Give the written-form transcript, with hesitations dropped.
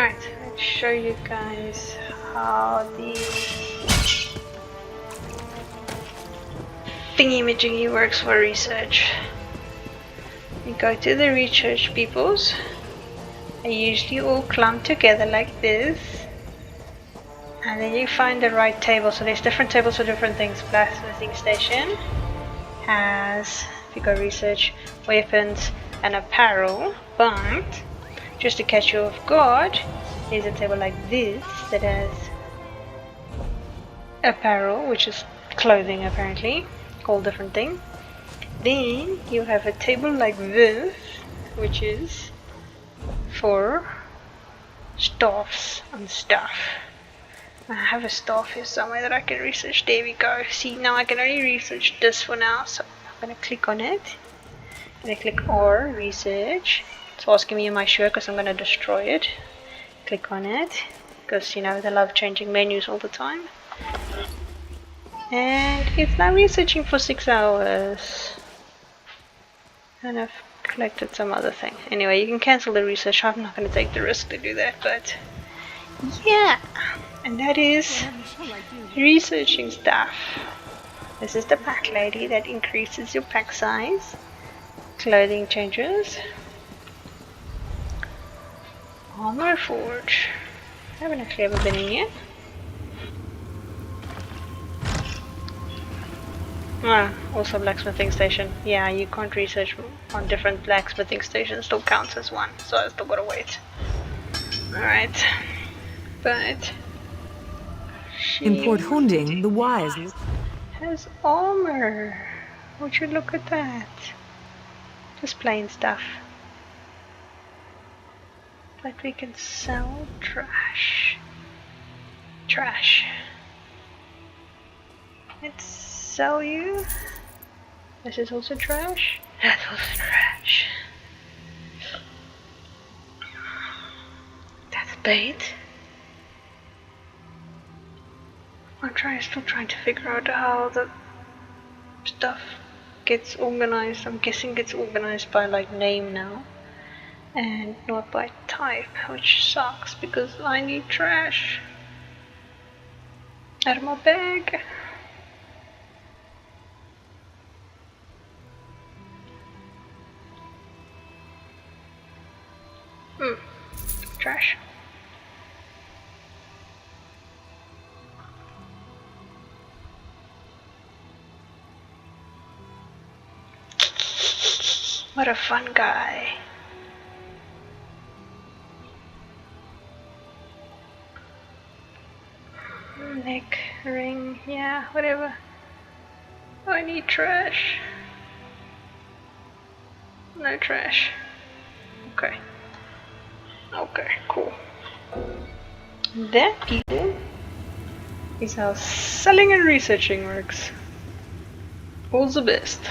Alright, let's show you guys how the thingy-majiggy works for research. You go to the research peoples. They usually all clump together like this. And then you find the right table. So there's different tables for different things. Blacksmithing station has, if you go research, weapons and apparel. But just to catch you off guard, there's a table like this that has apparel, which is clothing apparently, all different thing. Then you have a table like this, which is for staffs and stuff. I have a staff here somewhere that I can research. There we go. See, now I can only research this for now, so I'm gonna click on it. I'm gonna click R, research. It's asking me, am I sure? Because I'm gonna destroy it. Click on it, because you know they love changing menus all the time. And it's now researching for 6 hours. And I've collected some other thing. Anyway, you can cancel the research. I'm not gonna take the risk to do that, but yeah. And that is researching stuff. This is the pack lady that increases your pack size. Clothing changes. Armor forge. I haven't actually ever been in here. Ah, also blacksmithing station. Yeah, you can't research on different blacksmithing stations. Still counts as one, so I still gotta wait. Alright. But in Port Hunding, the wise has armor. Would you look at that? Just plain stuff. But we can sell trash. Trash. Let's sell you. This is also trash. That's also trash. That's bait. I'm still trying to figure out how the stuff gets organized. I'm guessing it's organized by like name now and not by type, which sucks because I need trash out of my bag. Trash. What a fun guy. Neck ring, yeah, whatever. I need trash. No trash. Okay. Okay, cool. That, people, is how selling and researching works. All the best.